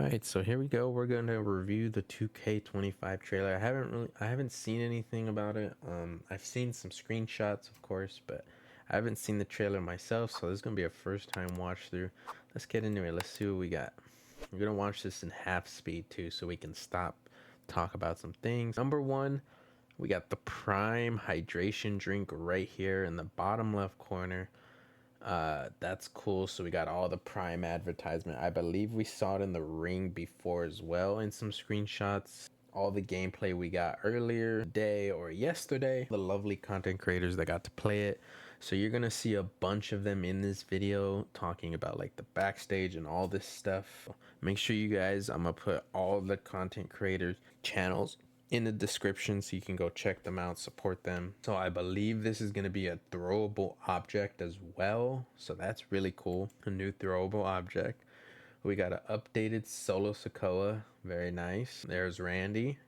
Alright, so here we go. We're gonna review the 2K25 trailer. I haven't seen anything about it. I've seen some screenshots, of course, but I haven't seen the trailer myself, so this is gonna be a first time watch through. Let's get into it. Let's see what we got. We're gonna watch this in half speed too, so we can stop, talk about some things. Number one, we got the Prime hydration drink right here in the bottom left corner. That's cool. So we got all the Prime advertisement. I believe we saw it in the ring before as well in some screenshots. All the gameplay we got earlier today or yesterday, the lovely content creators that got to play it. So you're gonna see a bunch of them in this video talking about like the backstage and all this stuff. Make sure you guys, I'm gonna put all the content creators channels in the description so you can go check them out, support them. So I believe this is going to be a throwable object as well, so that's really cool. A new throwable object. We got an updated Solo Sokoa, very nice. There's Randy,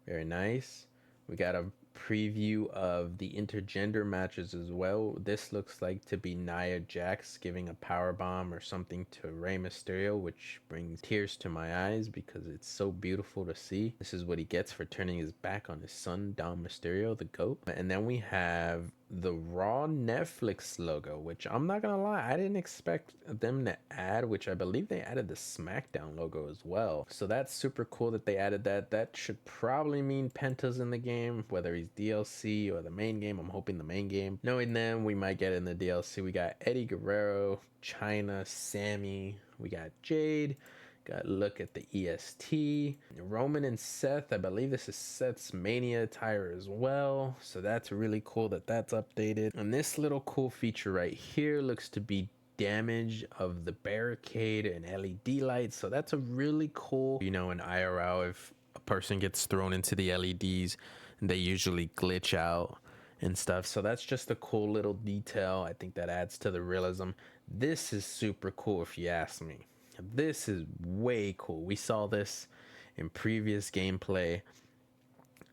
very nice. We got a preview of the intergender matches as well. This looks like to be Nia Jax giving a power bomb or something to Rey Mysterio, which brings tears to my eyes because it's so beautiful to see. This is what he gets for turning his back on his son, Dom Mysterio, the GOAT. And then we have the Raw Netflix logo, which I'm not gonna lie, I didn't expect them to add, which I believe they added the Smackdown logo as well. So that's super cool that they added that. That should probably mean Penta's in the game, whether he's DLC or the main game. I'm hoping the main game. Knowing them, we might get in the DLC. We got Eddie Guerrero, China, Sammy, we got Jade. Got a look at the EST. Roman and Seth. I believe this is Seth's Mania attire as well. So that's really cool that that's updated. And this little cool feature right here looks to be damage of the barricade and LED lights. So that's a really cool, you know, in IRL, if a person gets thrown into the LEDs, they usually glitch out and stuff. So that's just a cool little detail. I think that adds to the realism. This is super cool if you ask me. This is way cool. We saw this in previous gameplay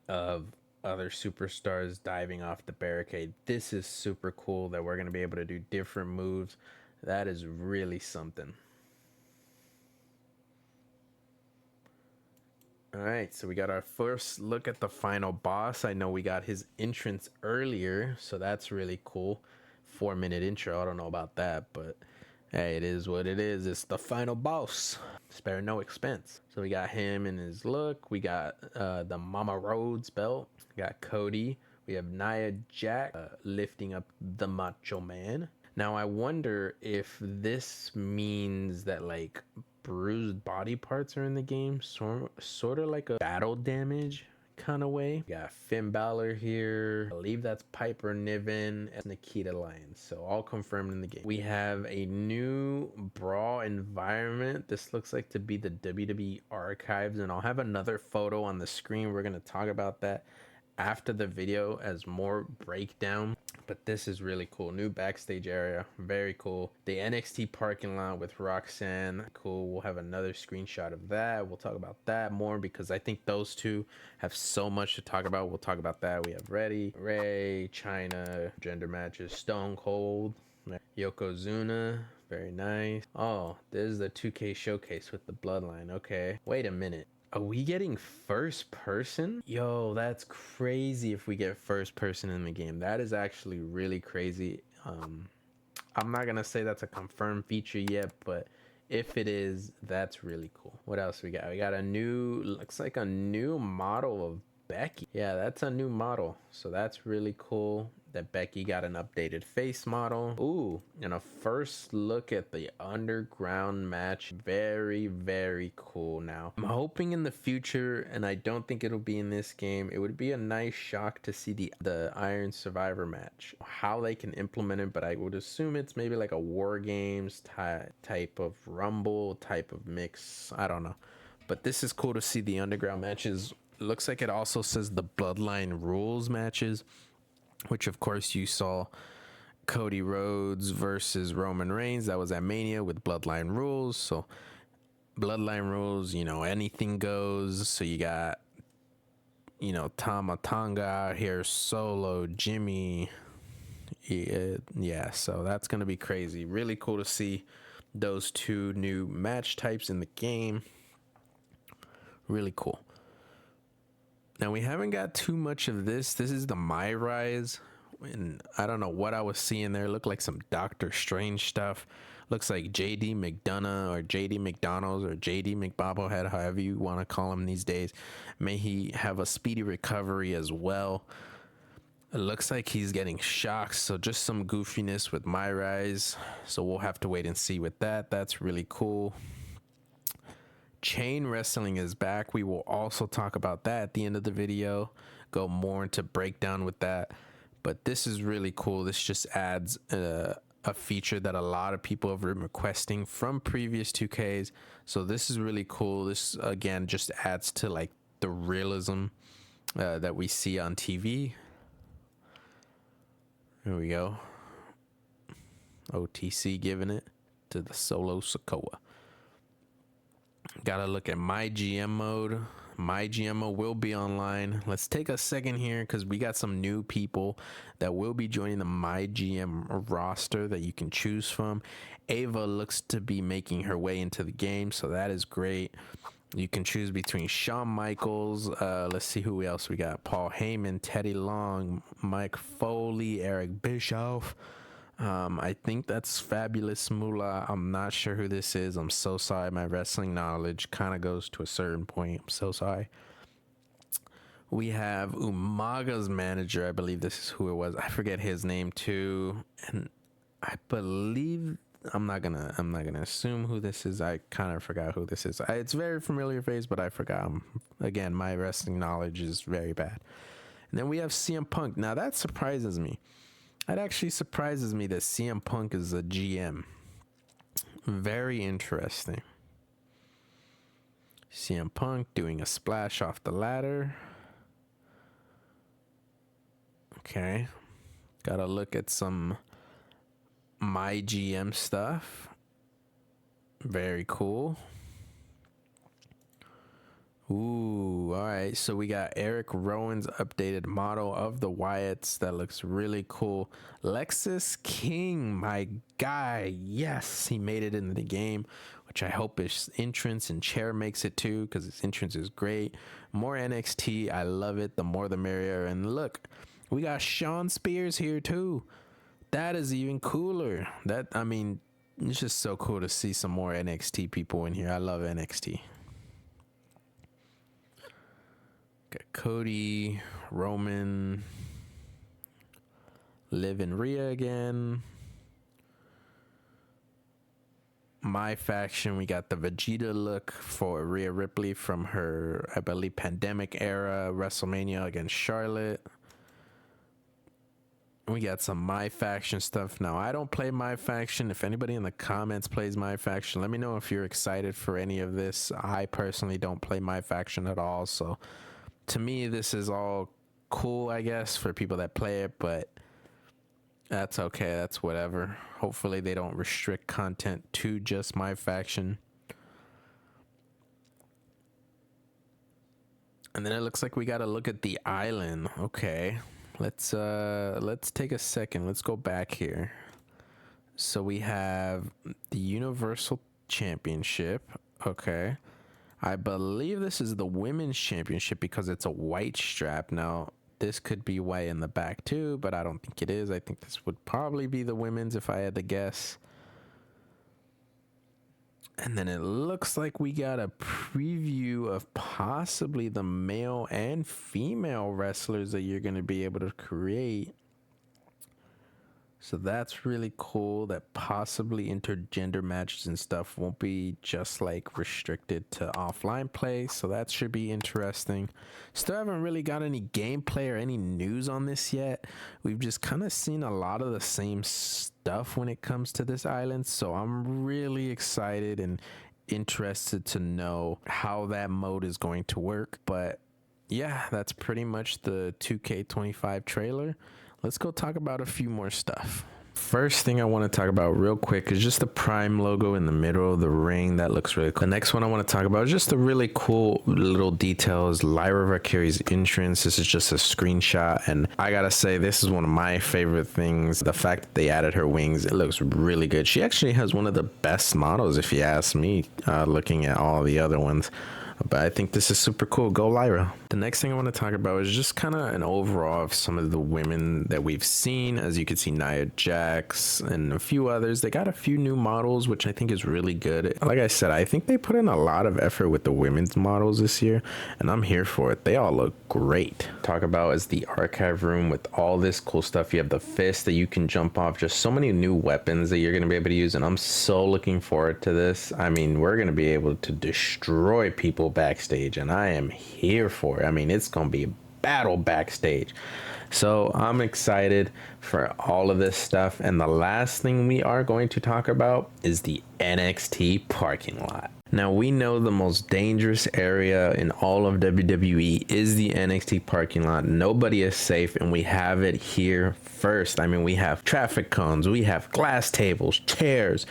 of other superstars diving off the barricade. This is super cool that we're going to be able to do different moves. That is really something. All right, so we got our first look at the final boss. I know we got his entrance earlier, so that's really cool. 4-minute intro. I don't know about that, but hey, it is what it is. It's the final boss. Spare no expense. So we got him in his look. We got the Mama Rhodes belt. We got Cody. We have Nia Jax lifting up the Macho Man. Now I wonder if this means that like bruised body parts are in the game, sort of like a battle damage kind of way. We got Finn Balor here. I believe that's Piper Niven and Nikita Lyons. So all confirmed in the game. We have a new Brawl environment. This looks like to be the WWE archives, and I'll have another photo on the screen. We're going to talk about that after the video as more breakdown, but this is really cool. New backstage area, very cool. The NXT parking lot with Roxanne, cool. We'll have another screenshot of that. We'll talk about that more because I think those two have so much to talk about. We'll talk about that. We have Ray, China, gender matches, Stone Cold, Yokozuna, very nice. Oh, this is the 2K showcase with the Bloodline. Okay, wait a minute. Are we getting first person? Yo, that's crazy if we get first person in the game. That is actually really crazy. I'm not gonna say that's a confirmed feature yet, but if it is, that's really cool. What else we got? We got a new, looks like a new model of Becky. Yeah, that's a new model. So that's really cool that Becky got an updated face model. Ooh, and a first look at the underground match. Very, very cool. Now I'm hoping in the future, and I don't think it'll be in this game, it would be a nice shock to see the Iron Survivor match, how they can implement it, but I would assume it's maybe like a War Games type of Rumble type of mix. I don't know, but this is cool to see the underground matches. Looks like it also says the Bloodline rules matches, which of course you saw Cody Rhodes versus Roman Reigns. That was at Mania with Bloodline rules. So Bloodline rules, you know, anything goes. So you got, you know, Tama Tonga out here, Solo, Jimmy. Yeah, so that's going to be crazy. Really cool to see those two new match types in the game. Really cool. Now we haven't got too much of this. This is the MyRise, and I don't know what I was seeing there. It looked like some Doctor Strange stuff. Looks like JD McDonough or JD McDonald's or JD McBobblehead, however you want to call him these days. May he have a speedy recovery as well. It looks like he's getting shocked, so just some goofiness with MyRise. So we'll have to wait and see with that. That's really cool. Chain wrestling is back. We will also talk about that at the end of the video, go more into breakdown with that. But this is really cool. This just adds a feature that a lot of people have been requesting from previous 2Ks. So this is really cool. This again just adds to like the realism that we see on TV. Here we go. OTC giving it to the Solo Sikoa. Gotta look at my GM mode. My GMO will be online. Let's take a second here because we got some new people that will be joining the My GM roster that you can choose from. Ava looks to be making her way into the game, so that is great. You can choose between Shawn Michaels. Let's see who else we got. Paul Heyman, Teddy Long, Mike Foley, Eric Bischoff. I think that's Fabulous Moolah. I'm not sure who this is. I'm so sorry. My wrestling knowledge kind of goes to a certain point. I'm so sorry. We have Umaga's manager. I believe this is who it was. I forget his name too. And I believe I'm not gonna assume who this is. I kind of forgot who this is. It's a very familiar face, but I forgot. Again, my wrestling knowledge is very bad. And then we have CM Punk. Now that surprises me. It actually surprises me that CM Punk is a GM. Very interesting. CM Punk doing a splash off the ladder. Okay. Gotta look at some My GM stuff. Very cool. Ooh, all right. So we got Eric Rowan's updated model of the Wyatts. That looks really cool. Lexus King, my guy. Yes, he made it into the game, which I hope his entrance and chair makes it too, because his entrance is great. More NXT. I love it. The more the merrier. And look, we got Sean Spears here too. That is even cooler. I mean, it's just so cool to see some more NXT people in here. I love NXT. Got Cody, Roman, Liv and Rhea again. My faction, we got the Vegeta look for Rhea Ripley from her, I believe, pandemic era WrestleMania against Charlotte. We got some My Faction stuff. Now, I don't play My Faction. If anybody in the comments plays My Faction, let me know if you're excited for any of this. I personally don't play My Faction at all, so to me, this is all cool, I guess, for people that play it, but that's okay. That's whatever. Hopefully, they don't restrict content to just My Faction. And then it looks like we got to look at the island. Okay. Let's take a second. Let's go back here. So we have the Universal Championship. Okay. I believe this is the Women's Championship because it's a white strap. Now, this could be white in the back too, but I don't think it is. I think this would probably be the women's if I had to guess. And then it looks like we got a preview of possibly the male and female wrestlers that you're going to be able to create. So that's really cool that possibly intergender matches and stuff won't be just like restricted to offline play. So that should be interesting. Still haven't really got any gameplay or any news on this yet. We've just kind of seen a lot of the same stuff when it comes to this island. So I'm really excited and interested to know how that mode is going to work. But yeah, that's pretty much the 2K25 trailer. Let's go talk about a few more stuff. First thing I want to talk about real quick is just the Prime logo in the middle of the ring. That looks really cool. The next one I want to talk about is just the really cool little details. Lyra Valkyrie's entrance. This is just a screenshot, and I gotta say, this is one of my favorite things. The fact that they added her wings, it looks really good. She actually has one of the best models, if you ask me, looking at all the other ones. But I think this is super cool. Go Lyra. The next thing I want to talk about is just kind of an overall of some of the women that we've seen. As you can see, Nia Jax and a few others. They got a few new models, which I think is really good. Like I said, I think they put in a lot of effort with the women's models this year, and I'm here for it. They all look great. Talk about is the archive room with all this cool stuff. You have the fist that you can jump off, just so many new weapons that you're going to be able to use, and I'm so looking forward to this. I mean, we're going to be able to destroy people backstage, and I am here for it. I mean, it's going to be a battle backstage. So I'm excited for all of this stuff. And the last thing we are going to talk about is the NXT parking lot. Now, we know the most dangerous area in all of WWE is the NXT parking lot. Nobody is safe, and we have it here first. I mean, we have traffic cones, we have glass tables, chairs,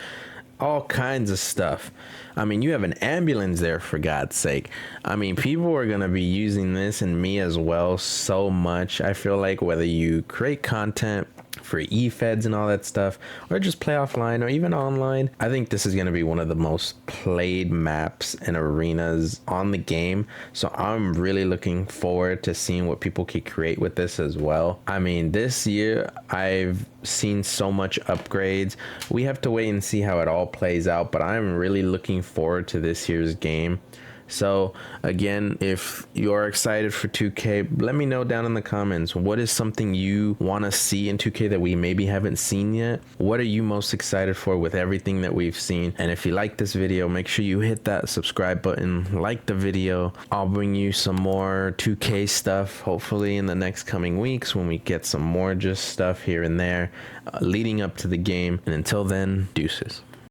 all kinds of stuff. I mean, you have an ambulance there, for God's sake. I mean, people are going to be using this, and me as well, so much. I feel like whether you create content for e-feds and all that stuff, or just play offline or even online, I think this is going to be one of the most played maps and arenas on the game. So I'm really looking forward to seeing what people can create with this as well. I mean, this year I've seen so much upgrades. We have to wait and see how it all plays out, but I'm really looking forward to this year's game. So again, if you're excited for 2K, let me know down in the comments. What is something you want to see in 2K that we maybe haven't seen yet? What are you most excited for with everything that we've seen? And if you like this video, make sure you hit that subscribe button, like the video. I'll bring you some more 2K stuff, hopefully in the next coming weeks when we get some more just stuff here and there leading up to the game. And until then, deuces.